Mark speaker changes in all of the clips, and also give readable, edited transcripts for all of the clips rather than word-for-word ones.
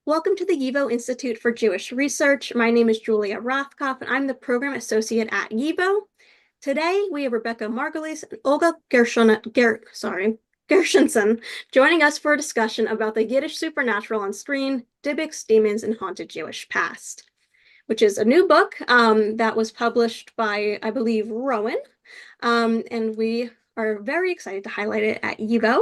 Speaker 1: Welcome to the YIVO Institute for Jewish Research. My name is Julia Rothkopf, and I'm the Program Associate at YIVO. Today, we have Rebecca Margolis and Olga Gershenson joining us for a discussion about the Yiddish Supernatural on screen, Dybbuks, Demons, and Haunted Jewish Past, which is a new book that was published by, I believe, Rowan, and we are very excited to highlight it at YIVO.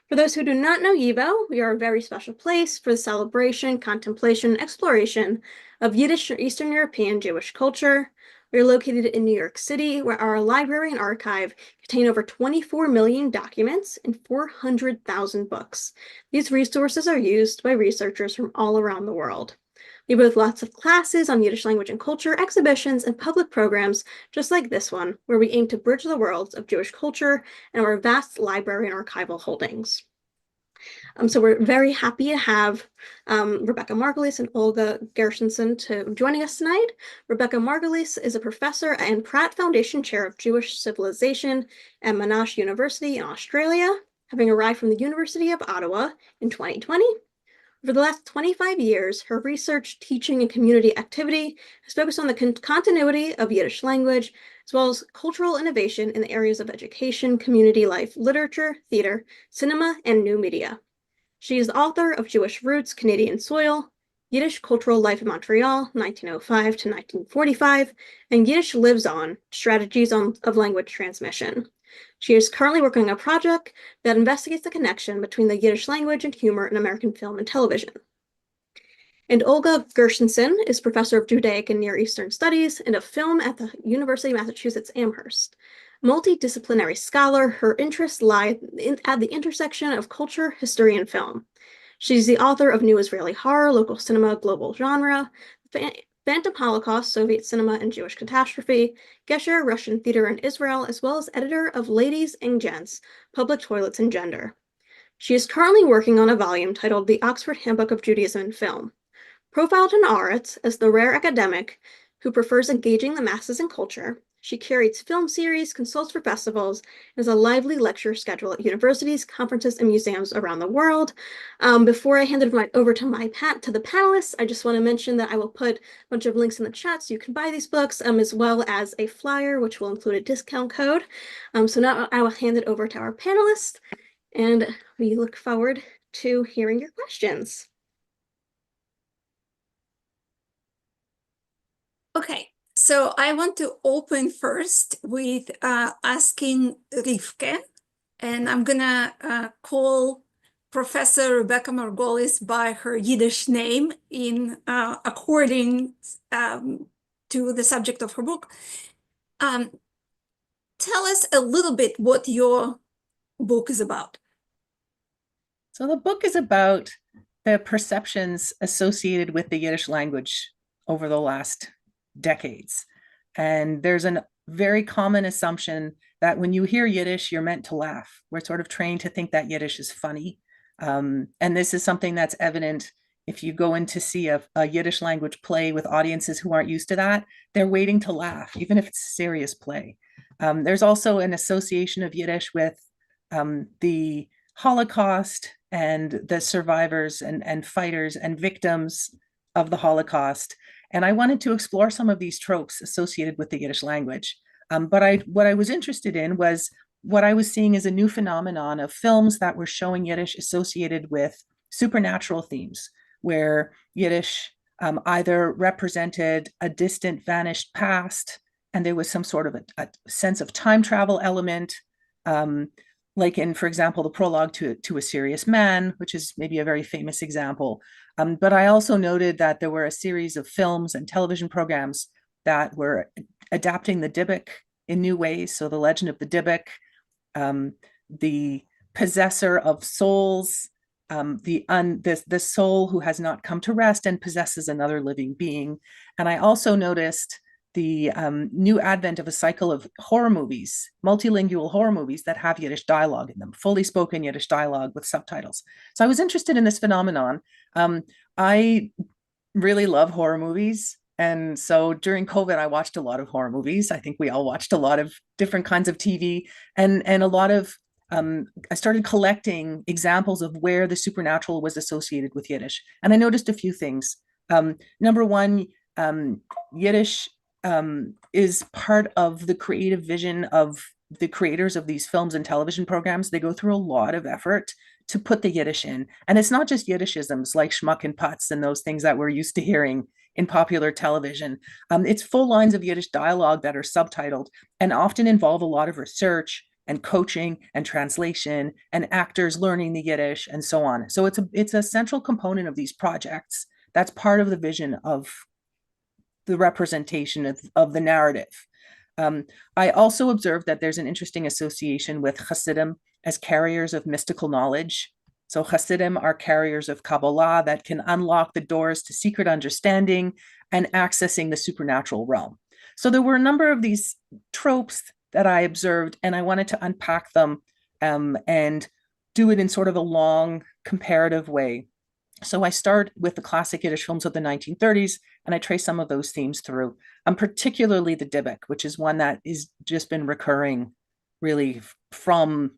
Speaker 1: For those who do not know YIVO, we are a very special place for the celebration, contemplation, and exploration of Yiddish or Eastern European Jewish culture. We are located in New York City, where our library and archive contain over 24 million documents and 400,000 books. These resources are used by researchers from all around the world. We have lots of classes on Yiddish language and culture, exhibitions, and public programs, just like this one, where we aim to bridge the worlds of Jewish culture and our vast library and archival holdings. So we're very happy to have Rebecca Margolis and Olga Gershenson joining us tonight. Rebecca Margolis is a professor and Pratt Foundation Chair of Jewish Civilization at Monash University in Australia, having arrived from the University of Ottawa in 2020. For the last 25 years, her research, teaching, and community activity has focused on the continuity of Yiddish language, as well as cultural innovation in the areas of education, community life, literature, theater, cinema, and new media. She is the author of Jewish Roots, Canadian Soil, Yiddish Cultural Life in Montreal, 1905 to 1945, and Yiddish Lives On, Strategies of Language Transmission. She is currently working on a project that investigates the connection between the Yiddish language and humor in American film and television. And Olga Gershenson is professor of Judaic and Near Eastern Studies and of film at the University of Massachusetts Amherst. Multidisciplinary scholar, her interests lie at the intersection of culture, history, and film. She's the author of New Israeli Horror, Local Cinema, Global Genre, Phantom Holocaust, Soviet Cinema and Jewish Catastrophe, Gesher, Russian Theater in Israel, as well as editor of Ladies and Gents, Public Toilets and Gender. She is currently working on a volume titled The Oxford Handbook of Judaism and Film. Profiled in Aretz as the rare academic who prefers engaging the masses in culture, she curates film series, consults for festivals, and has a lively lecture schedule at universities, conferences, and museums around the world. Before I hand it over to the panelists, I just want to mention that I will put a bunch of links in the chat so you can buy these books, as well as a flyer, which will include a discount code. So now I will hand it over to our panelists, and we look forward to hearing your questions.
Speaker 2: Okay. So I want to open first with asking Rivke, and I'm gonna call Professor Rebecca Margolis by her Yiddish name according to the subject of her book. Tell us a little bit what your book is about.
Speaker 3: So the book is about the perceptions associated with the Yiddish language over the last decades. And there's a very common assumption that when you hear Yiddish, you're meant to laugh. We're sort of trained to think that Yiddish is funny. And this is something that's evident if you go in to see a Yiddish language play with audiences who aren't used to that, they're waiting to laugh, even if it's a serious play. There's also an association of Yiddish with the Holocaust and the survivors and fighters and victims of the Holocaust. And I wanted to explore some of these tropes associated with the Yiddish language. But what I was interested in was what I was seeing as a new phenomenon of films that were showing Yiddish associated with supernatural themes, where Yiddish either represented a distant, vanished past, and there was some sort of a sense of time travel element, like in, for example, the prologue to A Serious Man, which is maybe a very famous example. But I also noted that there were a series of films and television programs that were adapting the dybbuk in new ways. So The Legend of the Dybbuk, the possessor of souls, the soul who has not come to rest and possesses another living being. And I also noticed the new advent of a cycle of horror movies, multilingual horror movies that have Yiddish dialogue in them, fully spoken Yiddish dialogue with subtitles. So I was interested in this phenomenon. I really love horror movies. And so during COVID, I watched a lot of horror movies. I think we all watched a lot of different kinds of TV and a lot of I started collecting examples of where the supernatural was associated with Yiddish. And I noticed a few things. Number one, Yiddish is part of the creative vision of the creators of these films and television programs. They go through a lot of effort to put the Yiddish in. And it's not just Yiddishisms like schmuck and putz and those things that we're used to hearing in popular television. It's full lines of Yiddish dialogue that are subtitled and often involve a lot of research and coaching and translation and actors learning the Yiddish and so on. So it's a central component of these projects. That's part of the vision of the representation of the narrative. I also observed that there's an interesting association with Hasidim as carriers of mystical knowledge. So Hasidim are carriers of Kabbalah that can unlock the doors to secret understanding and accessing the supernatural realm. So there were a number of these tropes that I observed, and I wanted to unpack them and do it in sort of a long comparative way. So I start with the classic Yiddish films of the 1930s, and I trace some of those themes through, particularly the dybbuk, which is one that is just been recurring really from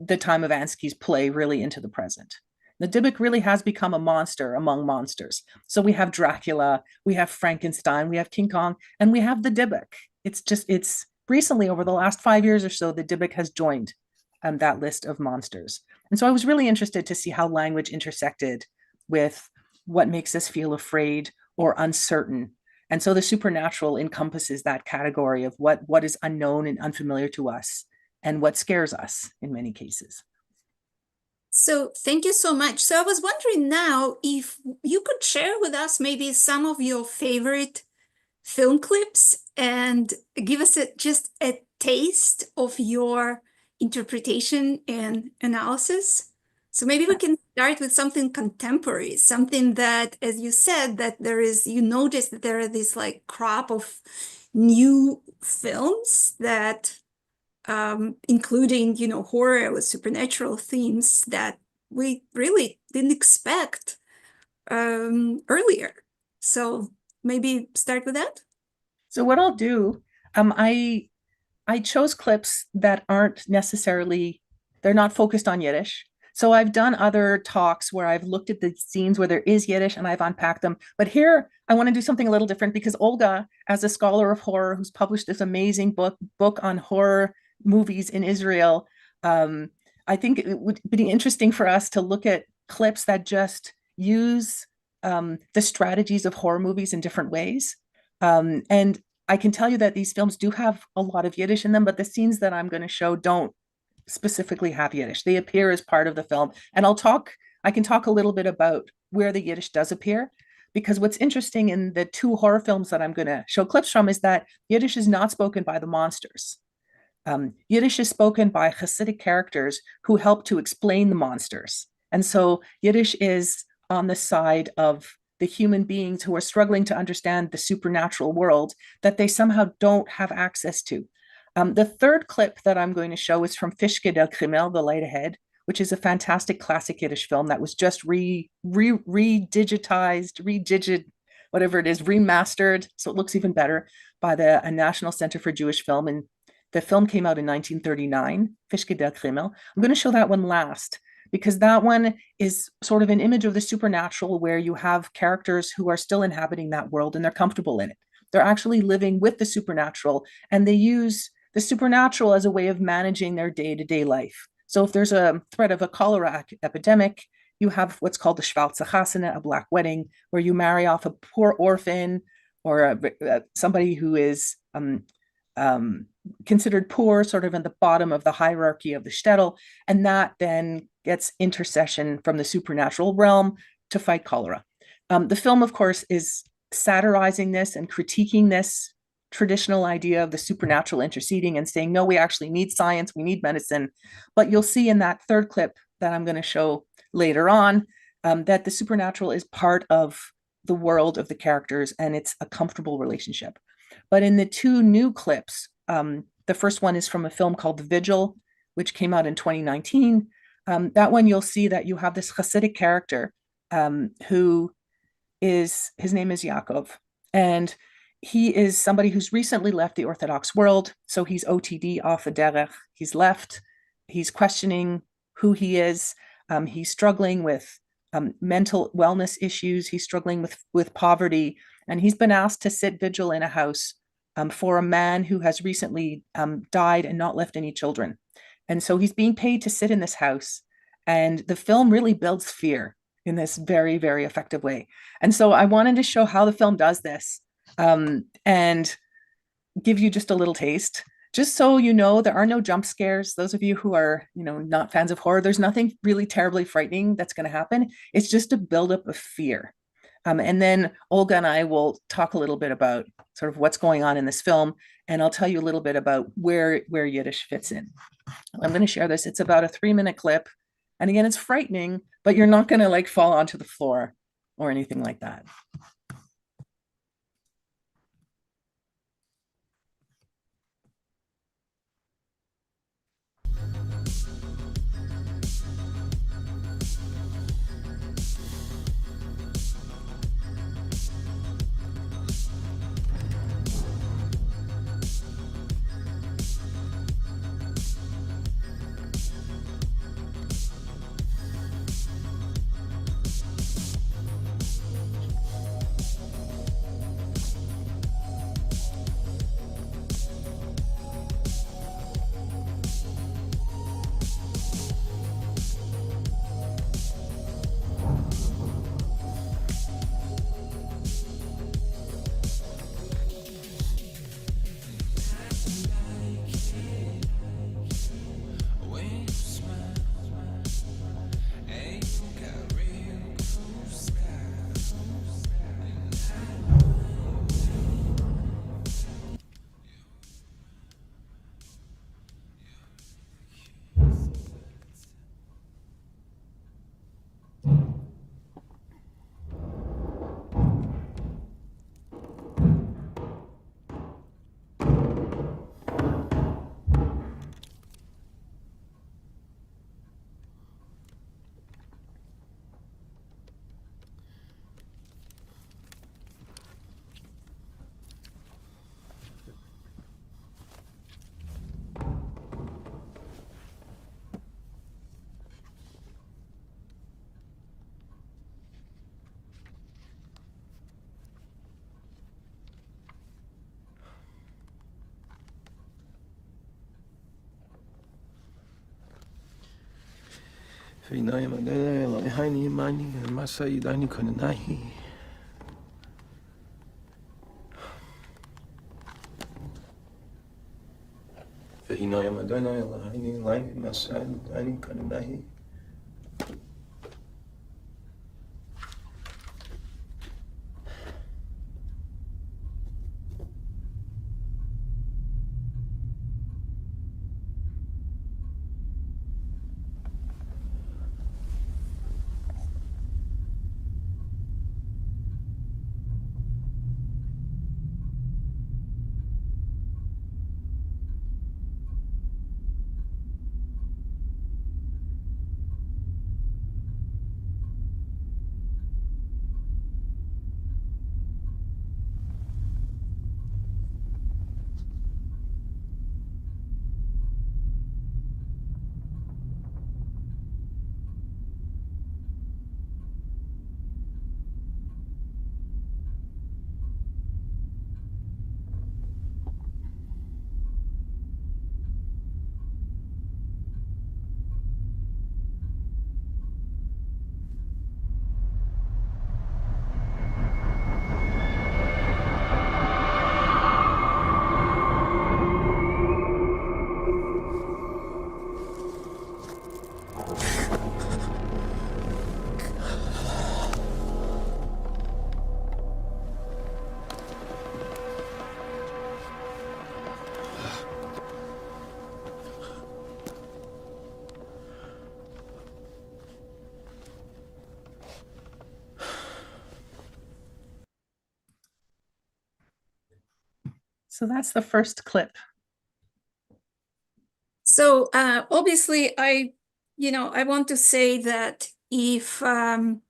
Speaker 3: the time of Ansky's play really into the present. The dybbuk really has become a monster among monsters. So we have Dracula, we have Frankenstein, we have King Kong, and we have the dybbuk. It's recently, over the last 5 years or so, the dybbuk has joined that list of monsters. And so I was really interested to see how language intersected with what makes us feel afraid or uncertain. And so the supernatural encompasses that category of what is unknown and unfamiliar to us and what scares us in many cases.
Speaker 2: So thank you so much. So I was wondering now if you could share with us maybe some of your favorite film clips and give us just a taste of your interpretation and analysis. So maybe we can start with something contemporary, something that, as you said, that you notice that there are this like crop of new films that, including, horror with supernatural themes that we really didn't expect earlier. So maybe start with that.
Speaker 3: So what I'll do, I chose clips that aren't necessarily, they're not focused on Yiddish. So I've done other talks where I've looked at the scenes where there is Yiddish and I've unpacked them. But here I want to do something a little different because Olga, as a scholar of horror who's published this amazing book on horror movies in Israel, I think it would be interesting for us to look at clips that just use the strategies of horror movies in different ways. And I can tell you that these films do have a lot of Yiddish in them, but the scenes that I'm going to show don't specifically have Yiddish. They appear as part of the film. And I can talk a little bit about where the Yiddish does appear, because what's interesting in the two horror films that I'm going to show clips from is that Yiddish is not spoken by the monsters. Yiddish is spoken by Hasidic characters who help to explain the monsters. And so Yiddish is on the side of the human beings who are struggling to understand the supernatural world that they somehow don't have access to. The third clip that I'm going to show is from Fischke del Krimmel, The Light Ahead, which is a fantastic classic Yiddish film that was just whatever it is, remastered, so it looks even better, by the National Center for Jewish Film. And the film came out in 1939, Fischke del Krimmel. I'm going to show that one last, because that one is sort of an image of the supernatural where you have characters who are still inhabiting that world and they're comfortable in it. They're actually living with the supernatural, and they use the supernatural as a way of managing their day-to-day life. So if there's a threat of a cholera epidemic, you have what's called the Schwarze Chasana, a black wedding, where you marry off a poor orphan or somebody who is considered poor, sort of at the bottom of the hierarchy of the shtetl, and that then gets intercession from the supernatural realm to fight cholera. The film, of course, is satirizing this and critiquing this traditional idea of the supernatural interceding and saying, no, we actually need science, we need medicine. But you'll see in that third clip that I'm going to show later on that the supernatural is part of the world of the characters and it's a comfortable relationship. But in the two new clips, the first one is from a film called Vigil, which came out in 2019. That one you'll see that you have this Hasidic character who is, his name is Yaakov, and he is somebody who's recently left the Orthodox world. So he's OTD, off the derech. He's left he's questioning who he is. He's struggling with mental wellness issues. He's struggling with poverty, and he's been asked to sit vigil in a house for a man who has recently died and not left any children. And so he's being paid to sit in this house. And the film really builds fear in this very, very effective way. And so I wanted to show how the film does this and give you just a little taste. Just so you know, there are no jump scares. Those of you who are, not fans of horror, there's nothing really terribly frightening that's going to happen. It's just a buildup of fear. And then Olga and I will talk a little bit about sort of what's going on in this film, and I'll tell you a little bit about where Yiddish fits in. I'm going to share this. It's about a 3-minute clip. And again, it's frightening, but you're not going to like fall onto the floor or anything like that. So that's the first clip.
Speaker 2: So obviously, I want to say that if the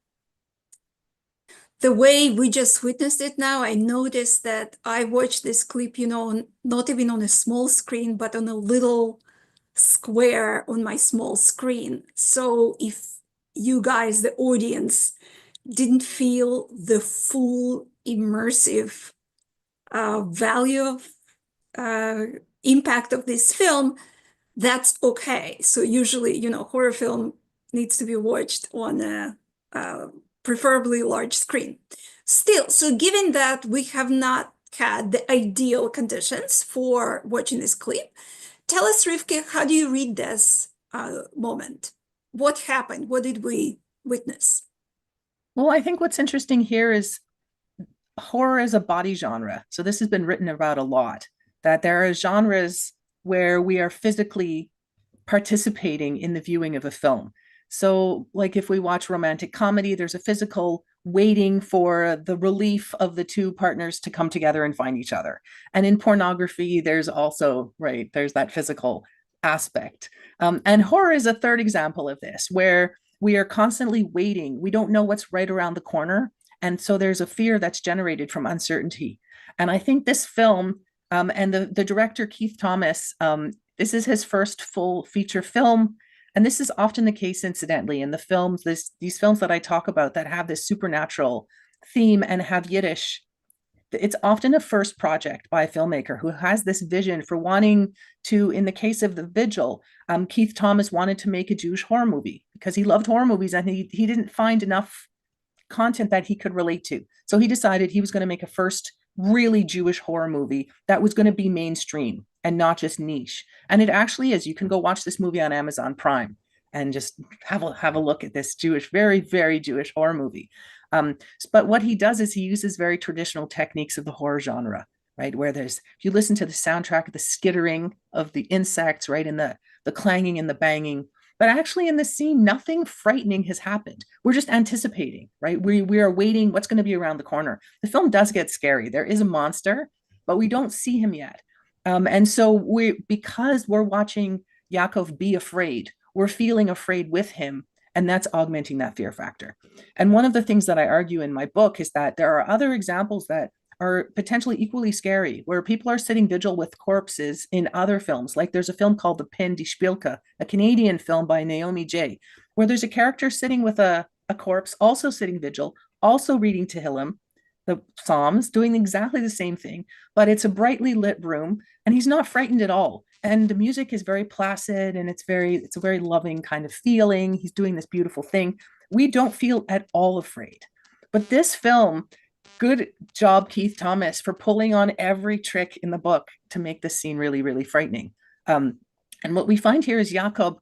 Speaker 2: way we just witnessed it now, I noticed that I watched this clip, not even on a small screen, but on a little square on my small screen. So if you guys, the audience, didn't feel the full immersive value of impact of this film, that's okay. So usually, horror film needs to be watched on a preferably large screen. Still, so given that we have not had the ideal conditions for watching this clip, tell us, Rivke, how do you read this moment? What happened? What did we witness?
Speaker 3: Well, I think what's interesting here is horror is a body genre. So this has been written about a lot, that there are genres where we are physically participating in the viewing of a film. So like if we watch romantic comedy, there's a physical waiting for the relief of the two partners to come together and find each other. And in pornography, there's also, right, there's that physical aspect. And horror is a third example of this, where we are constantly waiting. We don't know what's right around the corner. And so there's a fear that's generated from uncertainty. And I think this film, and the director, Keith Thomas, this is his first full feature film. And this is often the case, incidentally, in the films, these films that I talk about that have this supernatural theme and have Yiddish. It's often a first project by a filmmaker who has this vision for wanting to, in the case of the Vigil, Keith Thomas wanted to make a Jewish horror movie because he loved horror movies and he didn't find enough content that he could relate to. So he decided he was going to make a first really Jewish horror movie that was going to be mainstream and not just niche. And it actually is. You can go watch this movie on Amazon Prime and just have a look at this Jewish, very, very Jewish horror movie. But what he does is he uses very traditional techniques of the horror genre, right? Where if you listen to the soundtrack, the skittering of the insects, right? And the clanging and the banging. But actually in the scene, nothing frightening has happened. We're just anticipating, right? We are waiting what's going to be around the corner. The film does get scary. There is a monster, but we don't see him yet. And so because we're watching Yaakov be afraid, we're feeling afraid with him, and that's augmenting that fear factor. And one of the things that I argue in my book is that there are other examples that are potentially equally scary, where people are sitting vigil with corpses in other films. Like there's a film called The Pin, Die Spielke, a Canadian film by Naomi J., where there's a character sitting with a corpse, also sitting vigil, also reading Tehillim, the Psalms, doing exactly the same thing, but it's a brightly lit room, and he's not frightened at all. And the music is very placid, and it's a very loving kind of feeling. He's doing this beautiful thing. We don't feel at all afraid. But this film, good job, Keith Thomas, for pulling on every trick in the book to make this scene really, really frightening. And what we find here is Jacob,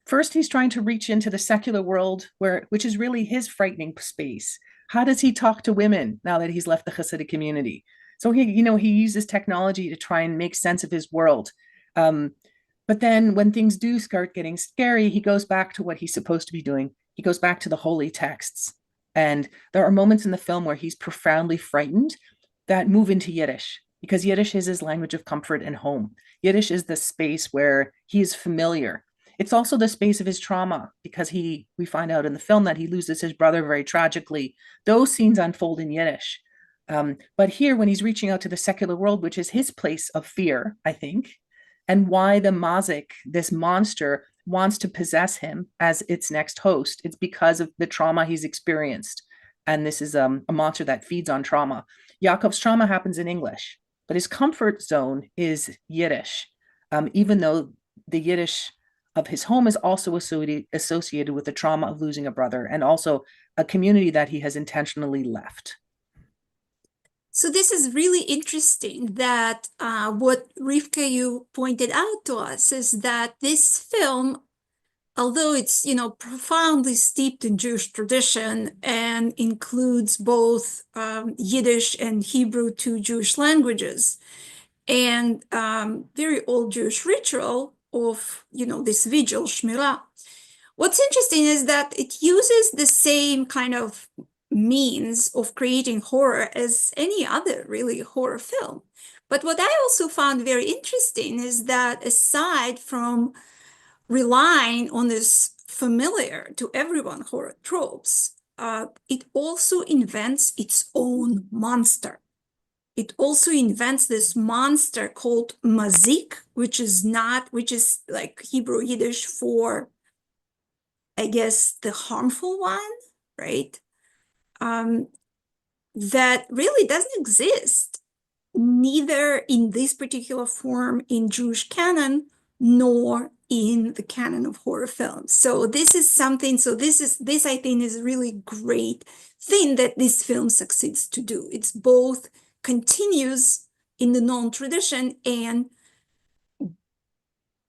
Speaker 3: first he's trying to reach into the secular world, which is really his frightening space. How does he talk to women now that he's left the Hasidic community? So he uses technology to try and make sense of his world. But then when things do start getting scary, he goes back to what he's supposed to be doing. He goes back to the holy texts. And there are moments in the film where he's profoundly frightened that move into Yiddish, because Yiddish is his language of comfort and home. Yiddish is the space where he is familiar. It's also the space of his trauma, because we find out in the film that he loses his brother very tragically. Those scenes unfold in Yiddish. But here, when he's reaching out to the secular world, which is his place of fear, I think, and why the Mazik, this monster, wants to possess him as its next host, it's because of the trauma he's experienced. And this is a monster that feeds on trauma. Yaakov's trauma happens in English, but his comfort zone is Yiddish, even though the Yiddish of his home is also associated with the trauma of losing a brother, and also a community that he has intentionally left.
Speaker 2: So this is really interesting that what Rivka, you pointed out to us is that this film, although it's, profoundly steeped in Jewish tradition and includes both Yiddish and Hebrew, two Jewish languages, and very old Jewish ritual of, this vigil, Shmirah. What's interesting is that it uses the same kind of means of creating horror as any other really horror film. But what I also found very interesting is that aside from relying on this familiar to everyone horror tropes, it also invents its own monster. it also invents this monster called mazik, which is like Hebrew Yiddish for, I guess, the harmful one, right? That really doesn't exist, neither in this particular form in Jewish canon, nor in the canon of horror films. So this is something, this I think is a really great thing that this film succeeds to do. It's both continues in the known tradition and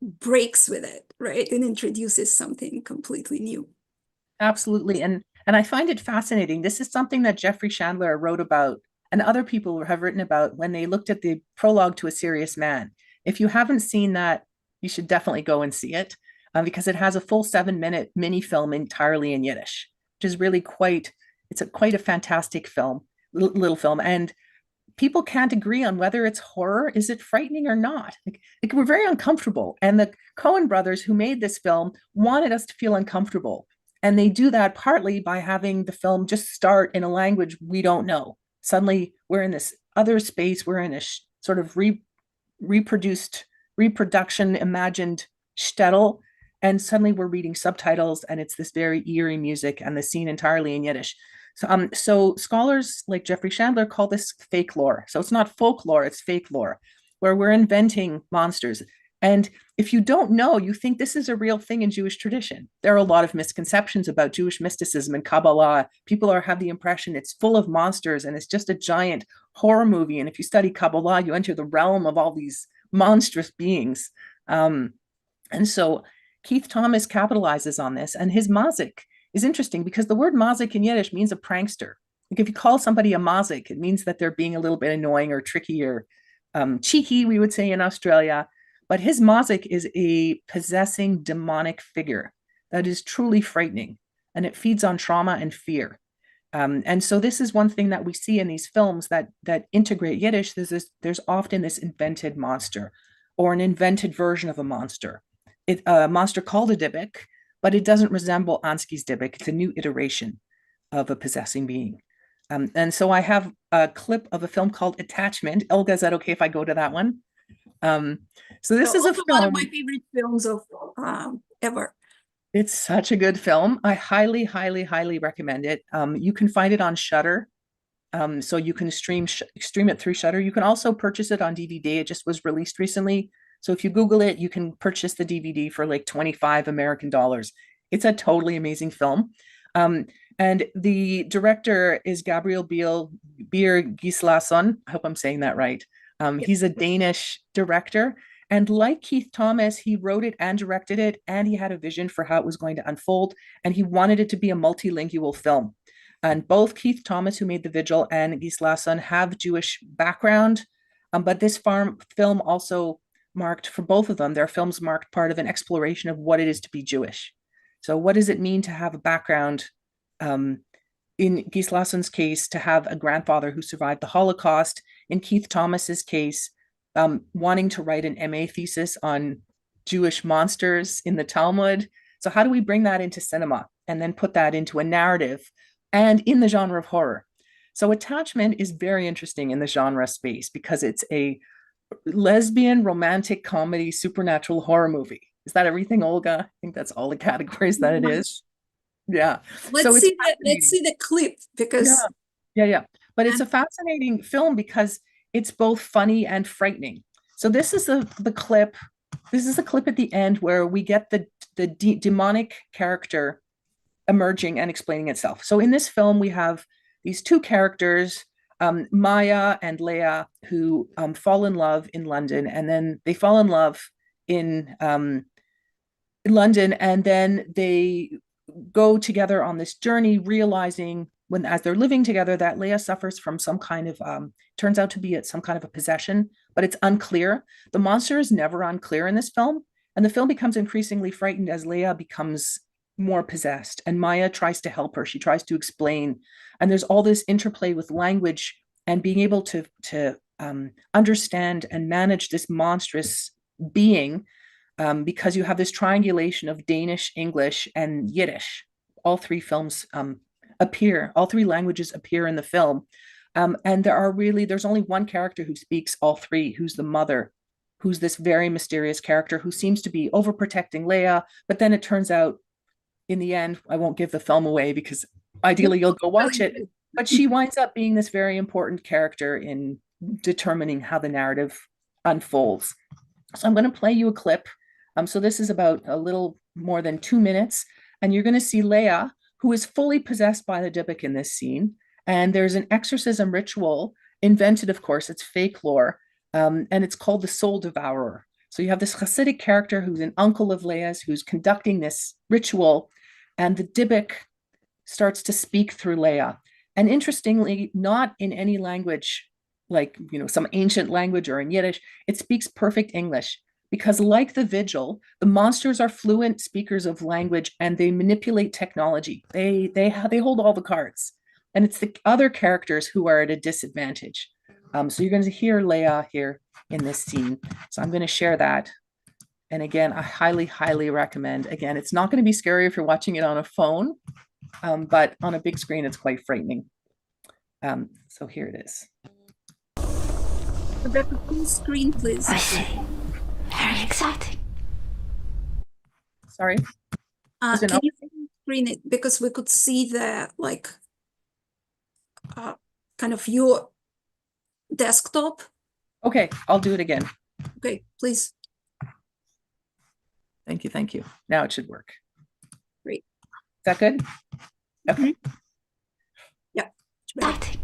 Speaker 2: breaks with it, right? And introduces something completely new.
Speaker 3: Absolutely. And I find it fascinating. This is something that Jeffrey Chandler wrote about and other people have written about when they looked at the prologue to A Serious Man. If you haven't seen that, you should definitely go and see it because it has a full 7-minute mini film entirely in Yiddish, which is really quite a fantastic film, little film. And people can't agree on whether it's horror. Is it frightening or not? Like we're very uncomfortable. And the Coen brothers who made this film wanted us to feel uncomfortable. And they do that partly by having the film just start in a language we don't know. Suddenly we're in this other space. We're in a sort of reproduction, imagined shtetl. And suddenly we're reading subtitles and it's this very eerie music and the scene entirely in Yiddish. So scholars like Jeffrey Chandler call this fake lore. So it's not folklore, it's fake lore, where we're inventing monsters. And if you don't know, you think this is a real thing in Jewish tradition. There are a lot of misconceptions about Jewish mysticism and Kabbalah. People have the impression it's full of monsters and it's just a giant horror movie. And if you study Kabbalah, you enter the realm of all these monstrous beings. And so Keith Thomas capitalizes on this, and his mazik is interesting because the word mazik in Yiddish means a prankster. Like if you call somebody a mazik, it means that they're being a little bit annoying or tricky or cheeky, we would say in Australia. But his mazik is a possessing demonic figure that is truly frightening, and it feeds on trauma and fear. And so this is one thing that we see in these films that integrate Yiddish. There's often this invented monster or an invented version of a monster. A monster called a dybbuk, but it doesn't resemble Ansky's dybbuk. It's a new iteration of a possessing being. And so I have a clip of a film called Attachment. Olga, is that okay if I go to that one? So this is a film.
Speaker 2: One of my favorite films of ever.
Speaker 3: It's such a good film. I highly, highly, highly recommend it. You can find it on Shudder. So you can stream it through Shudder. You can also purchase it on DVD. It just was released recently. So if you Google it, you can purchase the DVD for like 25 American dollars. It's a totally amazing film. And the director is Gabriel Beer Gislason. I hope I'm saying that right. He's a Danish director. And like Keith Thomas, he wrote it and directed it, and he had a vision for how it was going to unfold. And he wanted it to be a multilingual film. And both Keith Thomas, who made The Vigil, and Gislason have Jewish background. But this film also marked, for both of them, their films marked part of an exploration of what it is to be Jewish. So what does it mean to have a background, in Gislason's case, to have a grandfather who survived the Holocaust, in Keith Thomas's case, wanting to write an MA thesis on Jewish monsters in the Talmud. So how do we bring that into cinema and then put that into a narrative and in the genre of horror? So Attachment is very interesting in the genre space because it's a lesbian romantic comedy supernatural horror movie. Is that everything, Olga? I think that's all the categories that it is. Yeah.
Speaker 2: Let's see the clip because
Speaker 3: yeah. But it's a fascinating film because it's both funny and frightening. So this is the clip. This is a clip at the end where we get the demonic character emerging and explaining itself. So in this film, we have these two characters, Maya and Leah, who fall in love in London, and then they fall in love in London, and then they go together on this journey, realizing as they're living together that Leah suffers from some kind of, turns out to be some kind of a possession, but it's unclear. The monster is never unclear in this film, and the film becomes increasingly frightened as Leah becomes more possessed, and Maya tries to help her. She tries to explain, and there's all this interplay with language and being able to understand and manage this monstrous being, because you have this triangulation of Danish, English, and Yiddish. All three films all three languages appear in the film. And there's only one character who speaks all three, who's the mother, who's this very mysterious character who seems to be overprotecting Leah. But then it turns out in the end, I won't give the film away because ideally you'll go watch it, but she winds up being this very important character in determining how the narrative unfolds. So I'm going to play you a clip. So this is about a little more than 2 minutes, and you're going to see Leah, who is fully possessed by the dybbuk in this scene. And there's an exorcism ritual invented, of course, it's folklore, and it's called the soul devourer. So you have this Hasidic character who's an uncle of Leah's, who's conducting this ritual, and the dybbuk starts to speak through Leah. And interestingly, not in any language like, some ancient language or in Yiddish, it speaks perfect English. Because like the Vigil, the monsters are fluent speakers of language and they manipulate technology. They hold all the cards. And it's the other characters who are at a disadvantage. So you're going to hear Leah here in this scene. So I'm going to share that. And again, I highly, highly recommend. Again, it's not going to be scary if you're watching it on a phone, but on a big screen, it's quite frightening. So here it is.
Speaker 2: Rebecca, full screen, please.
Speaker 4: I see. Very exciting.
Speaker 3: Sorry.
Speaker 2: Can you screen it because we could see the kind of your desktop?
Speaker 3: Okay, I'll do it again.
Speaker 2: Okay, please.
Speaker 3: Thank you, thank you. Now it should work.
Speaker 2: Great.
Speaker 3: Is that good? Okay.
Speaker 2: Yeah.
Speaker 4: Exciting.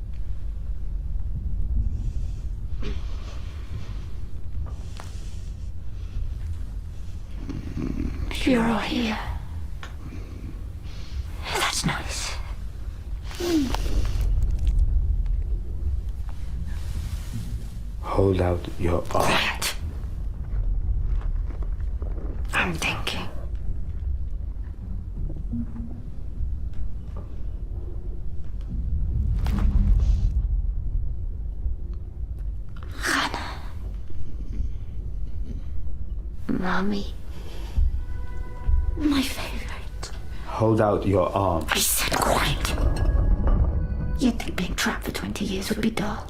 Speaker 4: You're all here. That's nice.
Speaker 5: Hold out your arm.
Speaker 4: Quiet. I'm thinking. Hannah. Mommy. My favorite.
Speaker 5: Hold out your arm.
Speaker 4: I said quiet. You'd think being trapped for 20 years would be dull.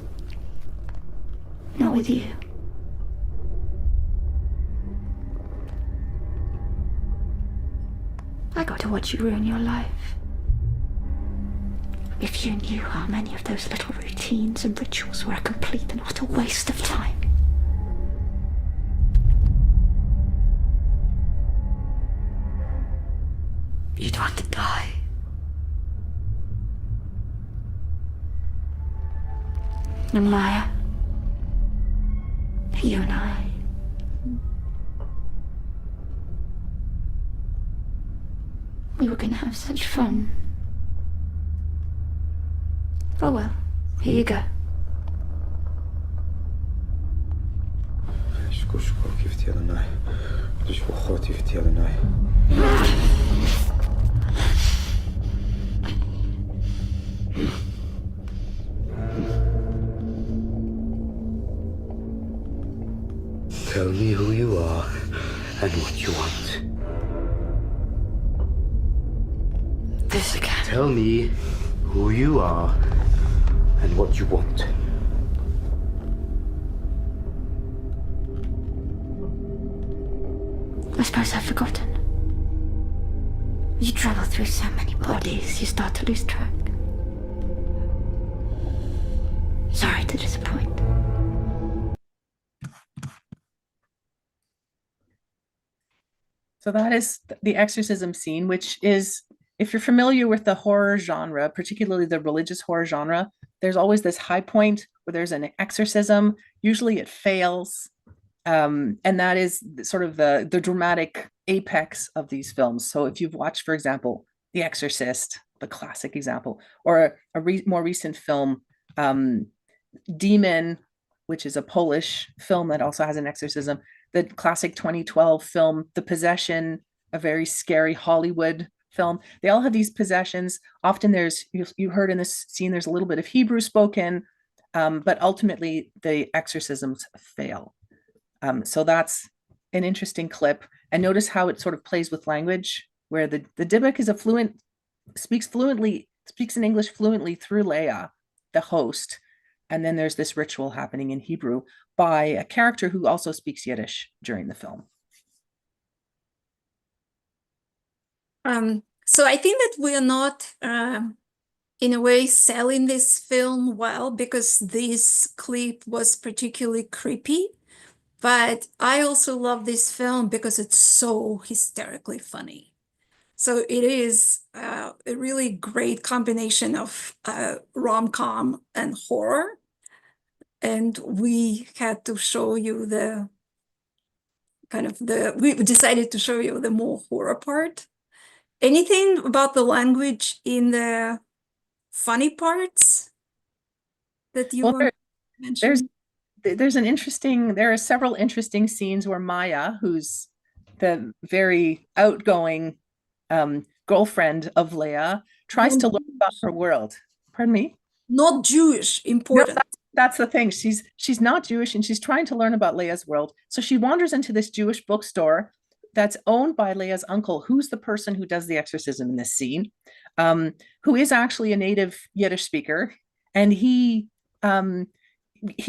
Speaker 4: Not with you. I got to watch you ruin your life. If you knew how many of those little routines and rituals were a complete and utter waste of time. You'd want to die. And Maya, you and I, we were going to have such fun. Oh well, here you go.
Speaker 5: Tell me who you are and what you want.
Speaker 4: This again.
Speaker 5: Tell me who you are and what you want.
Speaker 4: I suppose I've forgotten. You travel through so many bodies, you start to lose track. Sorry to disappoint.
Speaker 3: So that is the exorcism scene, which is, if you're familiar with the horror genre, particularly the religious horror genre, there's always this high point where there's an exorcism. Usually it fails. And that is sort of the dramatic apex of these films. So if you've watched, for example, The Exorcist, the classic example, or a more recent film, Demon, which is a Polish film that also has an exorcism, the classic 2012 film, The Possession, a very scary Hollywood film. They all have these possessions. Often there's, you heard in this scene, there's a little bit of Hebrew spoken, but ultimately the exorcisms fail. So that's an interesting clip. And notice how it sort of plays with language, where the dybbuk is speaks in English fluently through Leah, the host, And then there's this ritual happening in Hebrew by a character who also speaks Yiddish during the film.
Speaker 2: So I think that we are not, in a way, selling this film well because this clip was particularly creepy. But I also love this film because it's so hysterically funny. So it is a really great combination of rom-com and horror. And we had to show you the we decided to show you the more horror part. Anything about the language in the funny parts that you want to mention?
Speaker 3: There are several interesting scenes where Maya, who's the very outgoing girlfriend of Leah, tries to learn about her world. Pardon me?
Speaker 2: Not Jewish, important.
Speaker 3: No, that's the thing. She's not Jewish and she's trying to learn about Leah's world. So she wanders into this Jewish bookstore that's owned by Leah's uncle, who's the person who does the exorcism in this scene, who is actually a native Yiddish speaker. And he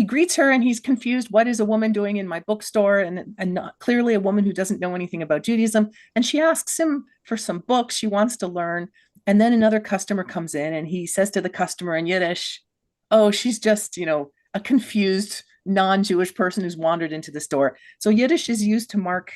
Speaker 3: greets her and he's confused. What is a woman doing in my bookstore? And not clearly a woman who doesn't know anything about Judaism. And she asks him for some books she wants to learn. And then another customer comes in and he says to the customer in Yiddish, oh, she's just, a confused non-Jewish person who's wandered into the store. So Yiddish is used to mark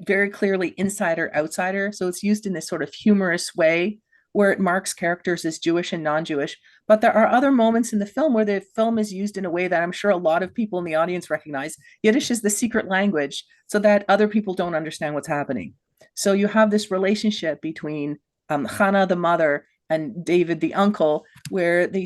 Speaker 3: very clearly insider, outsider. So it's used in this sort of humorous way where it marks characters as Jewish and non-Jewish. But there are other moments in the film where the film is used in a way that I'm sure a lot of people in the audience recognize. Yiddish is the secret language so that other people don't understand what's happening. So you have this relationship between Hannah, the mother, and David, the uncle, where he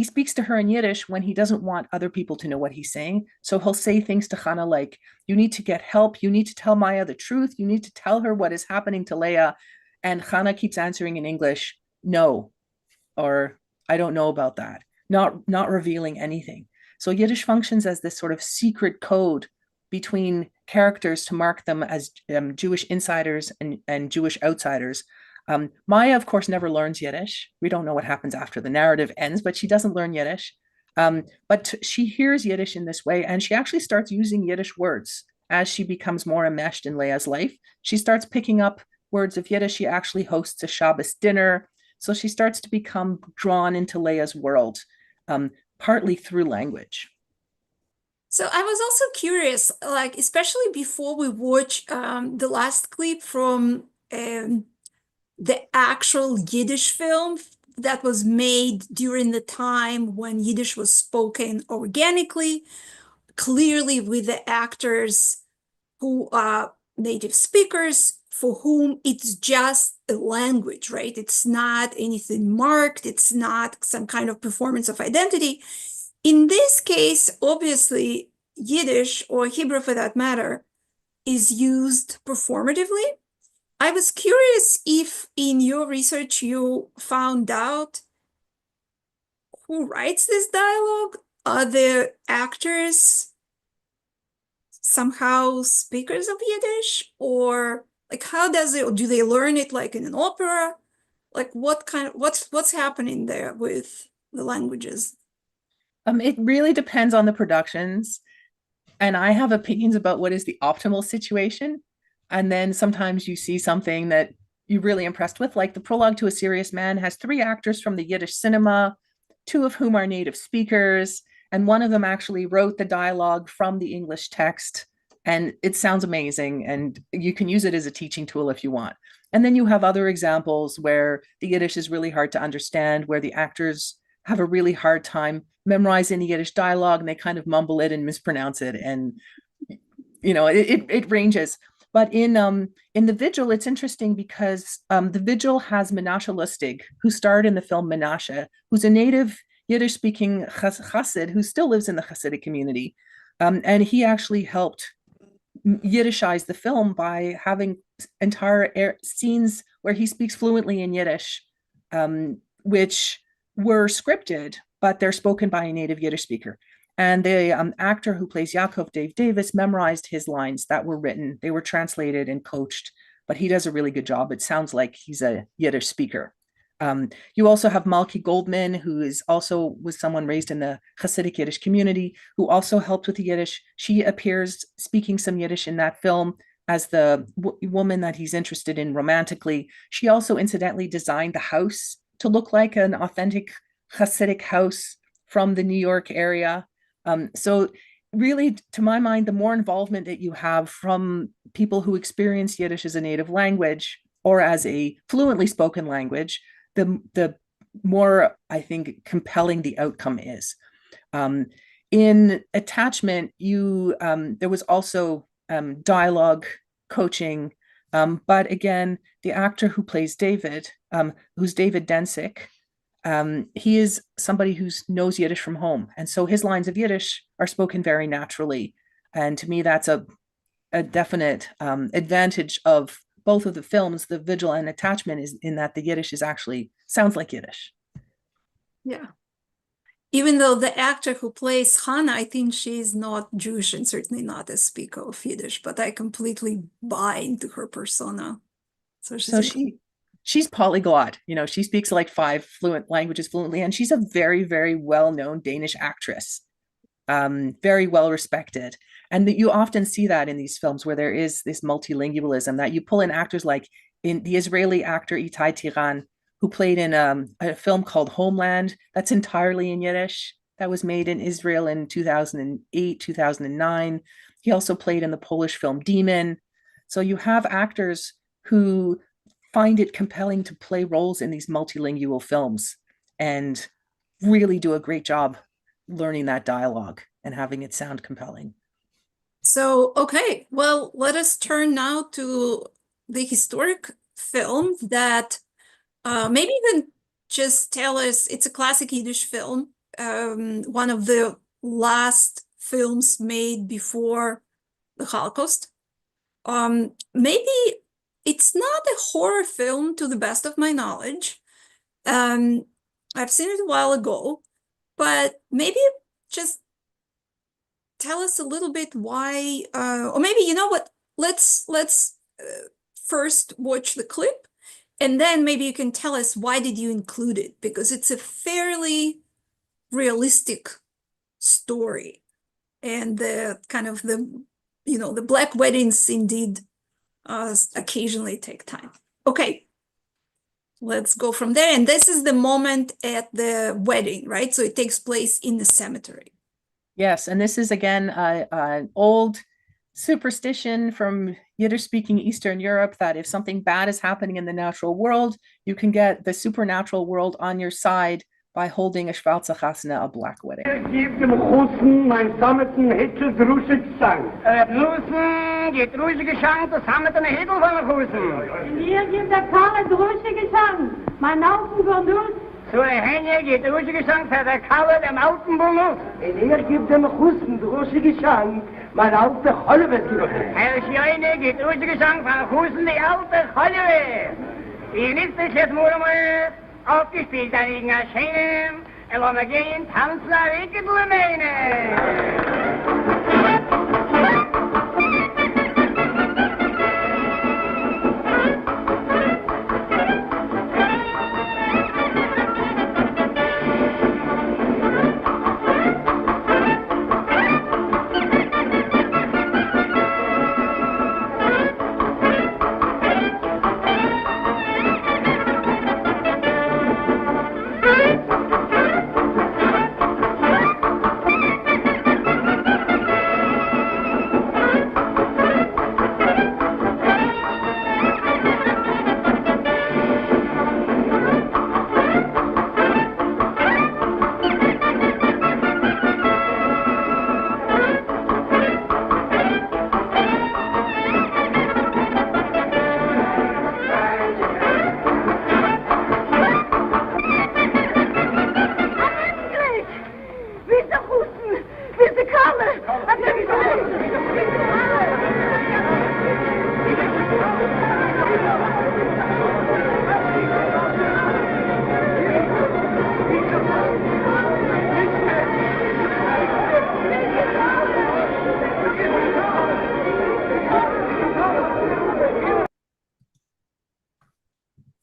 Speaker 3: speaks to her in Yiddish when he doesn't want other people to know what he's saying. So he'll say things to Hannah like, you need to get help. You need to tell Maya the truth. You need to tell her what is happening to Leah. And Hannah keeps answering in English, no, or I don't know about that, not revealing anything. So Yiddish functions as this sort of secret code between characters to mark them as Jewish insiders and Jewish outsiders. Maya, of course, never learns Yiddish. We don't know what happens after the narrative ends, but she doesn't learn Yiddish. But she hears Yiddish in this way, and she actually starts using Yiddish words as she becomes more enmeshed in Leah's life. She starts picking up words of Yiddish. She actually hosts a Shabbos dinner. So she starts to become drawn into Leah's world, partly through language.
Speaker 2: So I was also curious, like, especially before we watch the last clip from the actual Yiddish film that was made during the time when Yiddish was spoken organically, clearly with the actors who are native speakers, for whom it's just a language, right? It's not anything marked. It's not some kind of performance of identity. In this case, obviously, Yiddish, or Hebrew for that matter, is used performatively. I was curious if in your research you found out who writes this dialogue. Are the actors somehow speakers of Yiddish, or like how does it, do they learn it like in an opera? Like what's happening there with the languages?
Speaker 3: It really depends on the productions. And I have opinions about what is the optimal situation. And then sometimes you see something that you're really impressed with, like the prologue to A Serious Man has 3 actors from the Yiddish cinema, 2 of whom are native speakers, and one of them actually wrote the dialogue from the English text. And it sounds amazing, and you can use it as a teaching tool if you want. And then you have other examples where the Yiddish is really hard to understand, where the actors have a really hard time memorizing the Yiddish dialogue, and they kind of mumble it and mispronounce it. And, it ranges. But in the Vigil, it's interesting because the Vigil has Menashe Lustig, who starred in the film Menashe, who's a native Yiddish-speaking Chassid who still lives in the Hasidic community. And he actually helped Yiddishize the film by having entire scenes where he speaks fluently in Yiddish, which were scripted, but they're spoken by a native Yiddish speaker. And the actor who plays Yaakov, Dave Davis, memorized his lines that were written. They were translated and coached, but he does a really good job. It sounds like he's a Yiddish speaker. You also have Malki Goldman, who was someone raised in the Hasidic Yiddish community, who also helped with the Yiddish. She appears speaking some Yiddish in that film as the woman that he's interested in romantically. She also incidentally designed the house to look like an authentic Hasidic house from the New York area. So really, to my mind, the more involvement that you have from people who experience Yiddish as a native language or as a fluently spoken language, the more, I think, compelling the outcome is. In attachment, there was also dialogue coaching, but again, the actor who plays David, who's David Densick, he is somebody who knows Yiddish from home, and so his lines of Yiddish are spoken very naturally. And to me, that's a definite advantage of both of the films, the Vigil and Attachment, is in that the Yiddish sounds like Yiddish.
Speaker 2: Yeah. Even though the actor who plays Hannah, I think she's not Jewish and certainly not a speaker of Yiddish, but I completely buy into her persona. So
Speaker 3: she's polyglot. She speaks like 5 fluent languages fluently, and she's a very, very well-known Danish actress, very well respected. And that you often see that in these films where there is this multilingualism, that you pull in actors like in the Israeli actor Itai Tiran, who played in a film called Homeland that's entirely in Yiddish, that was made in Israel in 2008, 2009. He also played in the Polish film Demon. So you have actors who find it compelling to play roles in these multilingual films and really do a great job learning that dialogue and having it sound compelling.
Speaker 2: So, okay, well, let us turn now to the historic film that maybe you can just tell us, it's a classic Yiddish film, one of the last films made before the Holocaust. Maybe it's not a horror film to the best of my knowledge. I've seen it a while ago, but maybe just tell us a little bit why, or maybe, you know what, let's first watch the clip, and then maybe you can tell us why did you include it, because it's a fairly realistic story, and the kind of the black weddings indeed occasionally take time. Okay, let's go from there. And this is the moment at the wedding, right? So it takes place in the cemetery.
Speaker 3: Yes, and this is again an old superstition from Yiddish-speaking Eastern Europe that if something bad is happening in the natural world, you can get the supernatural world on your side by holding a schwarze Chasna, a black wedding.
Speaker 6: Gib dem Russen mein sammeten Hitzel drusche Gesang. Russen, geht drusche Gesang, das sammeten Hitzel von der Russen.
Speaker 7: Hier gibt der Karre drusche Gesang, mein Augen von uns.
Speaker 6: So ein Hänge geht drusche Gesang für der Kalle, dem alten Bonus. Und hier gibt dem Russen drusche Gesang, mein alter Holwe. Herr Scheine geht drusche Gesang von der Russen, die alte Holwe. Die nächste jetzt mal aufgespielt an irgendeiner Schönen, und wollen wir gehen, tanzen,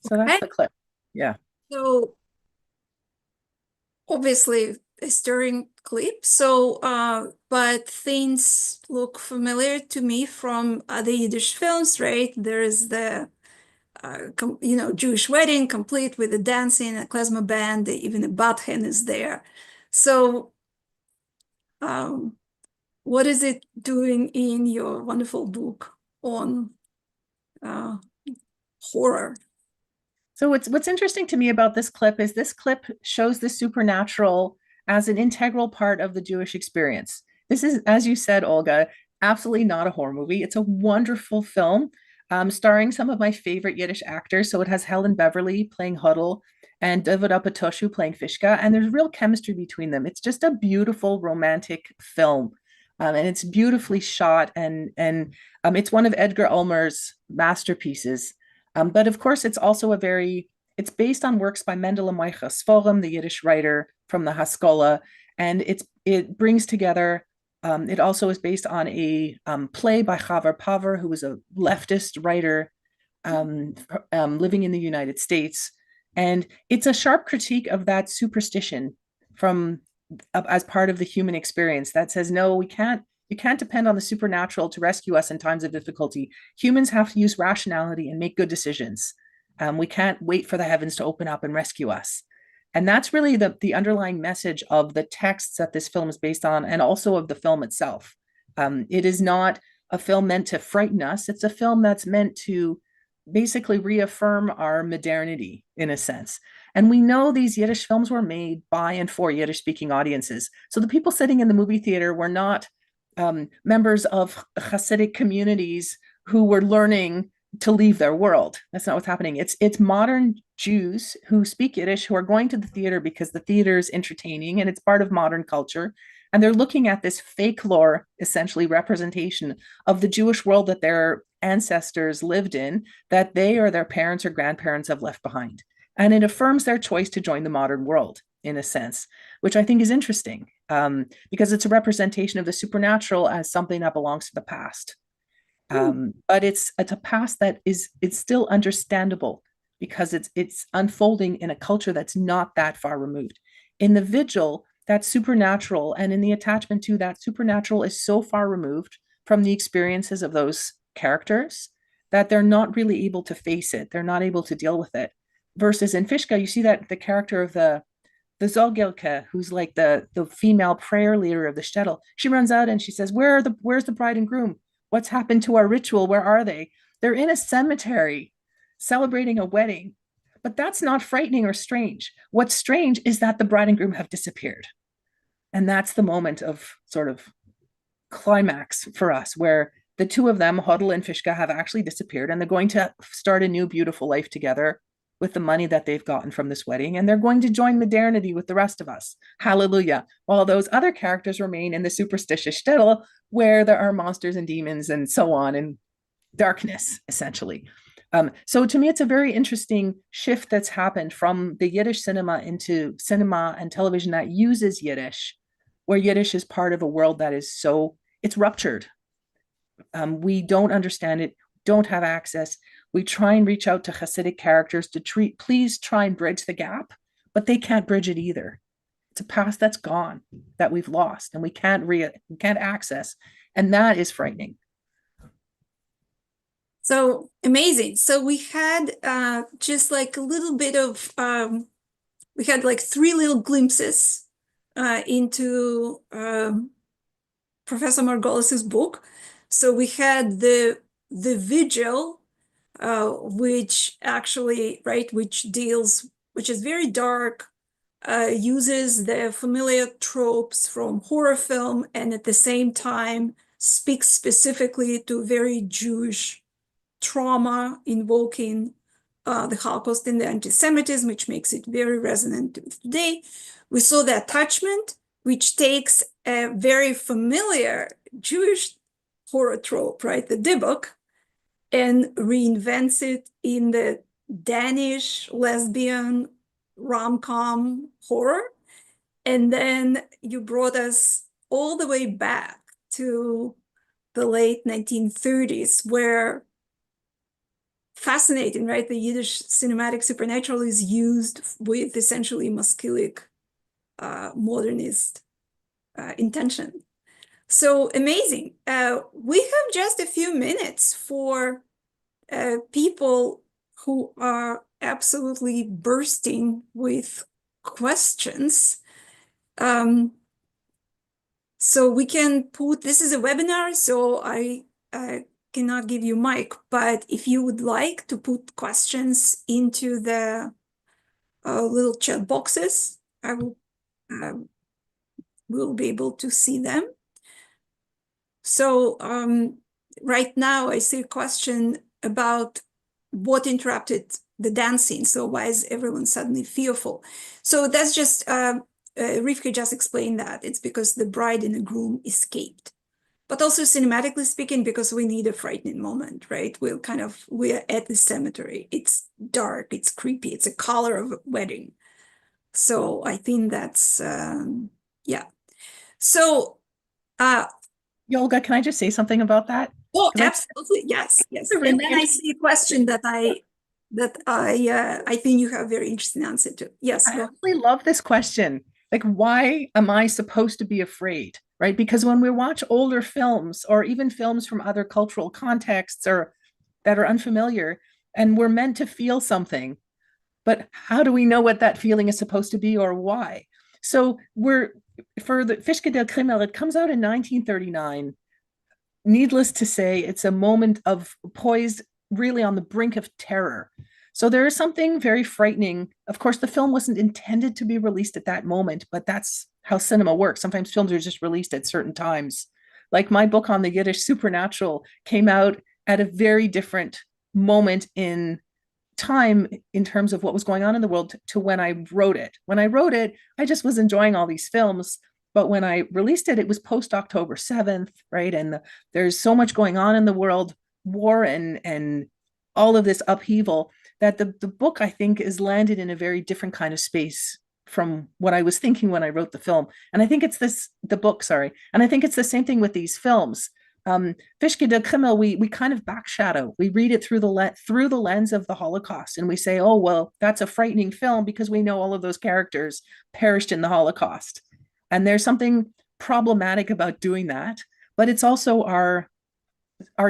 Speaker 3: So that's the clip. Yeah.
Speaker 2: So obviously a stirring clip. So, but things look familiar to me from other Yiddish films, right? There is the, Jewish wedding complete with the dancing, a klezmer band, even a bat hen is there. So, what is it doing in your wonderful book on horror?
Speaker 3: So what's interesting to me about this clip is this clip shows the supernatural as an integral part of the Jewish experience. This is, as you said, Olga, absolutely not a horror movie. It's a wonderful film starring some of my favorite Yiddish actors. So it has Helen Beverly playing Huddle and David Apatoshu playing Fishka, and there's real chemistry between them. It's just a beautiful romantic film. And it's beautifully shot, and it's one of Edgar Ulmer's masterpieces. But of course, it's also it's based on works by Mendele Moicha Sforim, the Yiddish writer from the Haskalah, and it brings together, it also is based on a play by Chavar Paver, who was a leftist writer living in the United States. And it's a sharp critique of that superstition as part of the human experience that says, no, you can't depend on the supernatural to rescue us in times of difficulty. Humans have to use rationality and make good decisions. We can't wait for the heavens to open up and rescue us. And that's really the underlying message of the texts that this film is based on, and also of the film itself. It is not a film meant to frighten us. It's a film that's meant to basically reaffirm our modernity, in a sense. And we know these Yiddish films were made by and for Yiddish-speaking audiences. So the people sitting in the movie theater were not members of Hasidic communities who were learning to leave their world. That's not what's happening. It's modern Jews who speak Yiddish who are going to the theater because the theater is entertaining and it's part of modern culture. And they're looking at this folklore, essentially representation of the Jewish world that their ancestors lived in, that they or their parents or grandparents have left behind. And it affirms their choice to join the modern world, in a sense, which I think is interesting, because it's a representation of the supernatural as something that belongs to the past. But it's a past that it's still understandable because it's unfolding in a culture that's not that far removed. In the Vigil, that supernatural and in the attachment to that supernatural is so far removed from the experiences of those characters that they're not really able to face it. They're not able to deal with it. Versus in Fishka, you see that the character of the Zogelke, who's like the female prayer leader of the shtetl, she runs out and she says, where's the bride and groom? What's happened to our ritual? Where are they? They're in a cemetery celebrating a wedding. But that's not frightening or strange. What's strange is that the bride and groom have disappeared. And that's the moment of sort of climax for us, where the two of them, Hodel and Fishka, have actually disappeared, and they're going to start a new beautiful life together with the money that they've gotten from this wedding, and they're going to join modernity with the rest of us. Hallelujah. While those other characters remain in the superstitious shtetl, where there are monsters and demons and so on, and darkness, essentially. So to me, it's a very interesting shift that's happened from the Yiddish cinema into cinema and television that uses Yiddish, where Yiddish is part of a world that is it's ruptured. We don't understand it, don't have access. We try and reach out to Hasidic characters to please try and bridge the gap, but they can't bridge it either. It's a past that's gone, that we've lost, and we can't access. And that is frightening.
Speaker 2: So amazing. So we had just like a little bit of, we had like 3 little glimpses into Professor Margolis's book. So we had the Vigil, which actually, right, which is very dark, uses the familiar tropes from horror film, and at the same time speaks specifically to very Jewish trauma, invoking the Holocaust and the anti-Semitism, which makes it very resonant today. We saw the attachment, which takes a very familiar Jewish horror trope, right, the dybbuk, and reinvents it in the Danish lesbian rom-com horror. And then you brought us all the way back to the late 1930s, where fascinating, right? The Yiddish cinematic supernatural is used with essentially Maskilic modernist intention. So amazing. We have just a few minutes for people who are absolutely bursting with questions. So we can put, this is a webinar, so I cannot give you mic, but if you would like to put questions into the little chat boxes, I will be able to see them. So right now I see a question about what interrupted the dancing. So why is everyone suddenly fearful? So that's just, Rivka just explained that. It's because the bride and the groom escaped. But also cinematically speaking, because we need a frightening moment, right? We're at the cemetery. It's dark, it's creepy, it's a color of a wedding. So I think that's, yeah. So,
Speaker 3: Olga, can I just say something about that?
Speaker 2: oh, absolutely, yes. And then I see a question that I think you have a very interesting answer to. Yes,
Speaker 3: I really love this question. Like, why am I supposed to be afraid, right? Because when we watch older films or even films from other cultural contexts or that are unfamiliar, and we're meant to feel something, but how do we know what that feeling is supposed to be or why? So for the Fischke der Krimmel, it comes out in 1939. Needless to say, it's a moment of poised really on the brink of terror. So there is something very frightening. Of course, the film wasn't intended to be released at that moment, but that's how cinema works. Sometimes films are just released at certain times. Like my book on the Yiddish Supernatural came out at a very different moment in time in terms of what was going on in the world to when I wrote it. When I wrote it, I just was enjoying all these films. But when I released it, it was post October 7th, right? And there's so much going on in the world, war and all of this upheaval, that the book, I think, is landed in a very different kind of space from what I was thinking when I wrote the film. And I think it's the book. And I think it's the same thing with these films. Fischke der Krimmel, we kind of backshadow. We read it through the lens of the Holocaust, and we say, oh, well, that's a frightening film because we know all of those characters perished in the Holocaust. And there's something problematic about doing that, but it's also our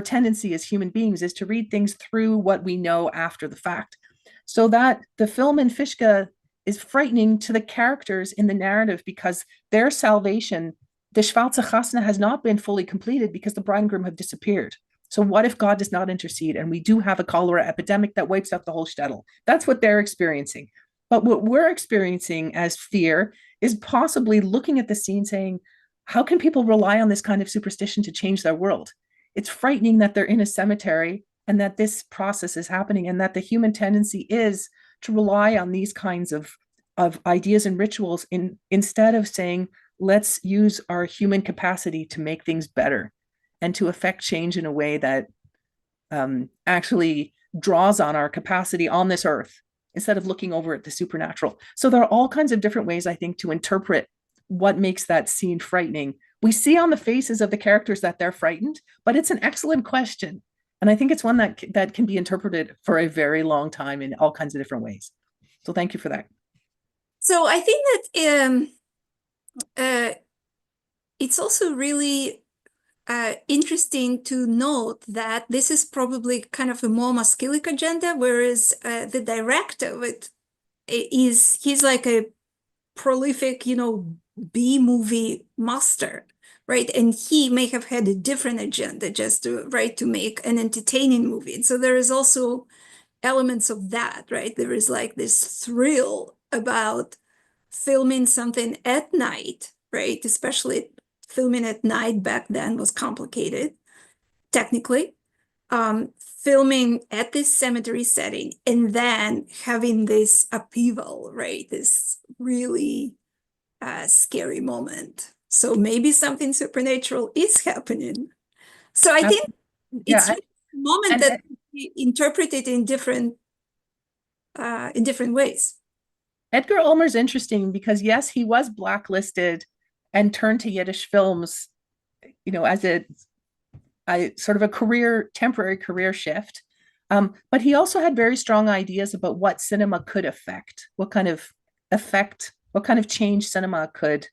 Speaker 3: tendency as human beings is to read things through what we know after the fact. So that the film in Fischke is frightening to the characters in the narrative because their salvation, the Schwarze Chasna, has not been fully completed because the bride and groom have disappeared. So what if God does not intercede and we do have a cholera epidemic that wipes out the whole shtetl? That's what they're experiencing. But what we're experiencing as fear is possibly looking at the scene saying, how can people rely on this kind of superstition to change their world? It's frightening that they're in a cemetery and that this process is happening and that the human tendency is to rely on these kinds of ideas and rituals instead of saying, let's use our human capacity to make things better and to affect change in a way that actually draws on our capacity on this earth instead of looking over at the supernatural. So there are all kinds of different ways, I think, to interpret what makes that scene frightening. We see on the faces of the characters that they're frightened, but it's an excellent question. And I think it's one that can be interpreted for a very long time in all kinds of different ways. So thank you for that.
Speaker 2: So I think that it's also really interesting to note that this is probably kind of a more Maskilic agenda, whereas the director of it he's like a prolific, B-movie master, right? And he may have had a different agenda just to make an entertaining movie. And so there is also elements of that, right? There is like this thrill about filming something at night, right? Especially filming at night back then was complicated, technically. Filming at this cemetery setting and then having this upheaval, right? This really scary moment. So maybe something supernatural is happening. So I think it's really a moment that we interpret it in different ways.
Speaker 3: Edgar Ulmer's interesting because yes, he was blacklisted and turned to Yiddish films, as a sort of a temporary career shift. But he also had very strong ideas about what cinema could affect, what kind of change cinema could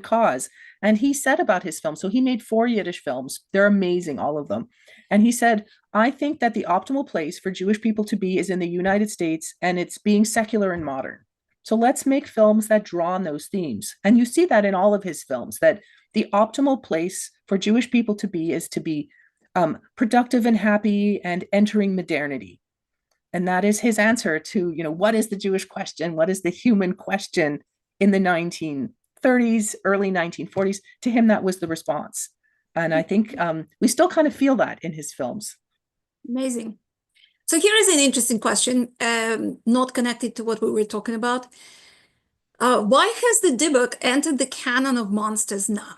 Speaker 3: cause. And he said about his film, so he made 4 Yiddish films. They're amazing, all of them. And he said, I think that the optimal place for Jewish people to be is in the United States, and it's being secular and modern. So let's make films that draw on those themes. And you see that in all of his films, that the optimal place for Jewish people to be is to be productive and happy and entering modernity. And that is his answer to, what is the Jewish question? What is the human question in the 1930s, early 1940s? To him, that was the response. And I think we still kind of feel that in his films.
Speaker 2: Amazing. So here is an interesting question, not connected to what we were talking about. Why has the dybbuk entered the canon of monsters now?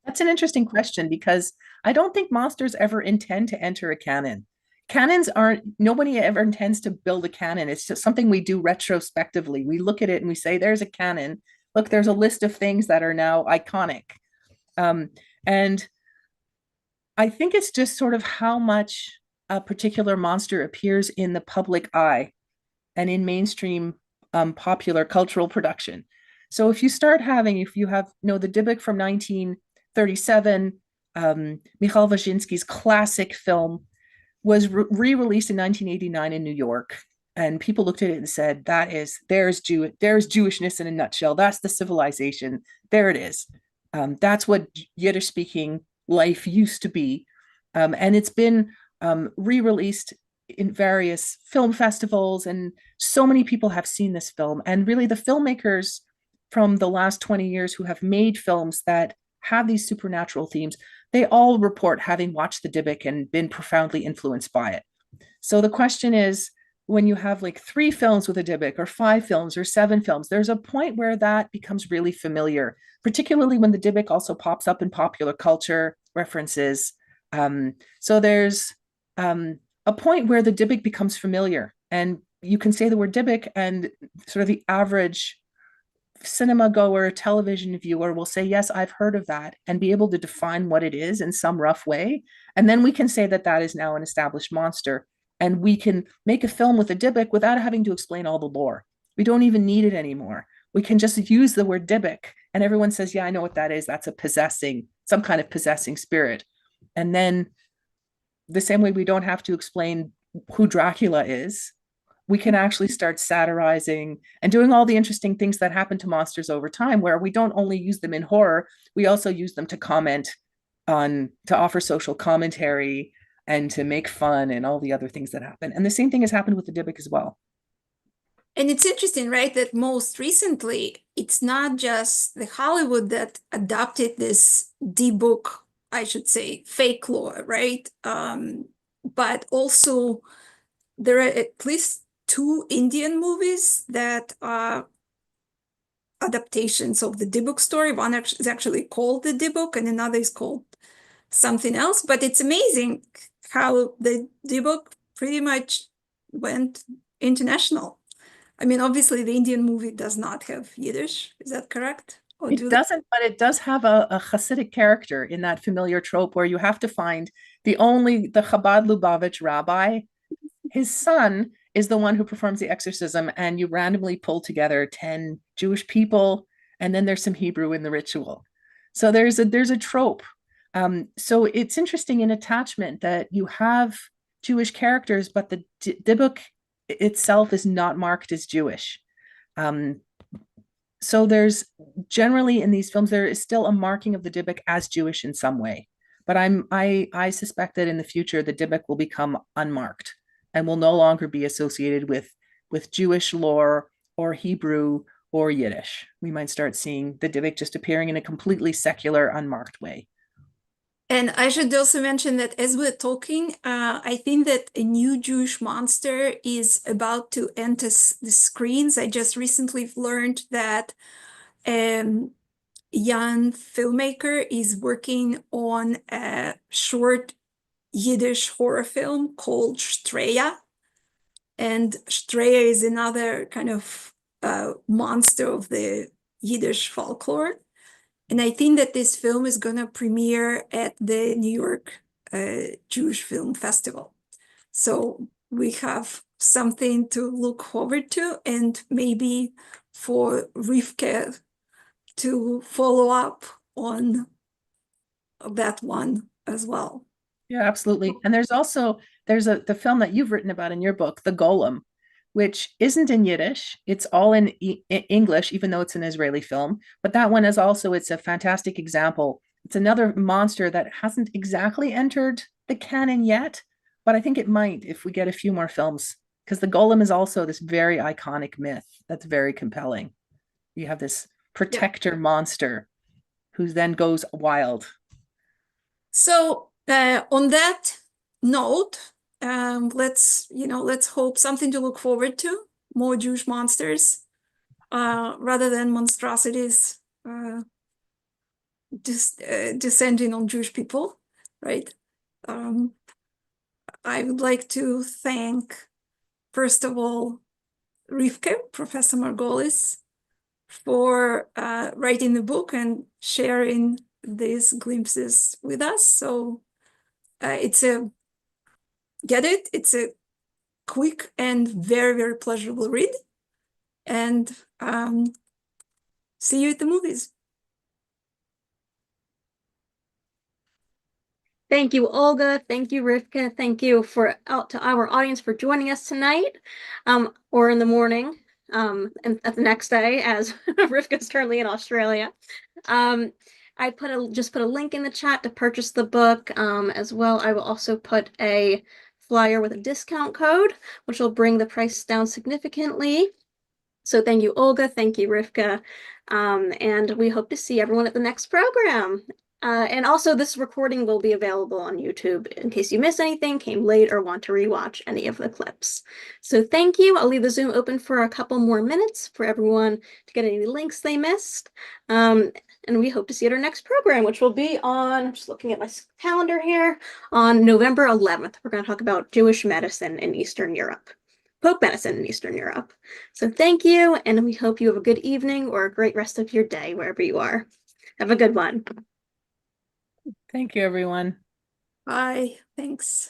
Speaker 3: That's an interesting question, because I don't think monsters ever intend to enter a canon. Canons nobody ever intends to build a canon. It's just something we do retrospectively. We look at it and we say, there's a canon. Look, there's a list of things that are now iconic. And I think it's just sort of how much a particular monster appears in the public eye and in mainstream popular cultural production. So if you have the Dybbuk from 1937, Michal Wazinski's classic film, was re-released in 1989 in New York, and people looked at it and said, there's Jewishness in a nutshell. That's the civilization. There it is. That's what Yiddish speaking life used to be. And it's been re-released in various film festivals, and so many people have seen this film. And really, the filmmakers from the last 20 years who have made films that have these supernatural themes, they all report having watched the Dybbuk and been profoundly influenced by it. So the question is, when you have like 3 films with a Dybbuk, or 5 films, or 7 films, there's a point where that becomes really familiar, particularly when the Dybbuk also pops up in popular culture references. So there's a point where the Dybbuk becomes familiar, and you can say the word Dybbuk, and sort of the average cinema goer, television viewer will say, yes, I've heard of that, and be able to define what it is in some rough way. And then we can say that that is now an established monster, and we can make a film with a Dybbuk without having to explain all the lore. We don't even need it anymore. We can just use the word Dybbuk, and everyone says, yeah, I know what that is. That's some kind of possessing spirit. And then the same way we don't have to explain who Dracula is, we can actually start satirizing and doing all the interesting things that happen to monsters over time, where we don't only use them in horror, we also use them to to offer social commentary and to make fun and all the other things that happen. And the same thing has happened with the Dybbuk as well.
Speaker 2: And it's interesting, right, that most recently, it's not just the Hollywood that adopted this dybbuk, I should say, folklore, right? But also there are at least 2 Indian movies that are adaptations of the Dybbuk story. One is actually called the Dybbuk, and another is called something else. But it's amazing how the Dybbuk pretty much went international. I mean, obviously, the Indian movie does not have Yiddish. Is that correct?
Speaker 3: It doesn't, but it does have a Hasidic character in that familiar trope where you have to find the Chabad Lubavitch rabbi. His son is the one who performs the exorcism, and you randomly pull together 10 Jewish people, and then there's some Hebrew in the ritual. So there's a trope. So it's interesting in attachment that you have Jewish characters, but the Dybbuk itself is not marked as Jewish. So there's generally in these films, there is still a marking of the Dybbuk as Jewish in some way. But I suspect that in the future, the Dybbuk will become unmarked and will no longer be associated with Jewish lore or Hebrew or Yiddish. We might start seeing the Dybbuk just appearing in a completely secular, unmarked way.
Speaker 2: And I should also mention that as we're talking, I think that a new Jewish monster is about to enter the screens. I just recently learned that young filmmaker is working on a short Yiddish horror film called Streya. And Streya is another kind of monster of the Yiddish folklore. And I think that this film is going to premiere at the New York Jewish Film Festival. So we have something to look forward to, and maybe for Rivke to follow up on that one as well.
Speaker 3: Yeah, absolutely. And there's the film that you've written about in your book, The Golem, which isn't in Yiddish. It's all in English, even though it's an Israeli film. But that one is also, it's a fantastic example. It's another monster that hasn't exactly entered the canon yet, but I think it might if we get a few more films, because the Golem is also this very iconic myth that's very compelling. You have this protector monster who then goes wild.
Speaker 2: So on that note, let's hope something to look forward to, more Jewish monsters, rather than monstrosities descending on Jewish people, right? I would like to thank, first of all, Rivke, Professor Margolis, for writing the book and sharing these glimpses with us. So it's a quick and very, very pleasurable read. And see you at the movies.
Speaker 1: Thank you, Olga. Thank you, Rivka. Thank you to our audience for joining us tonight, or in the morning, and at the next day, as Rivka's currently in Australia. I just put a link in the chat to purchase the book. As well, I will also put a flyer with a discount code, which will bring the price down significantly. So thank you, Olga. Thank you, Rivka. And we hope to see everyone at the next program. And also, this recording will be available on YouTube in case you missed anything, came late, or want to rewatch any of the clips. So thank you. I'll leave the Zoom open for a couple more minutes for everyone to get any links they missed. And we hope to see you at our next program, which will be on, I'm just looking at my calendar here, on November 11th. We're going to talk about Jewish medicine in Eastern Europe. Folk medicine in Eastern Europe. So thank you, and we hope you have a good evening or a great rest of your day, wherever you are. Have a good one.
Speaker 3: Thank you, everyone.
Speaker 2: Bye. Thanks.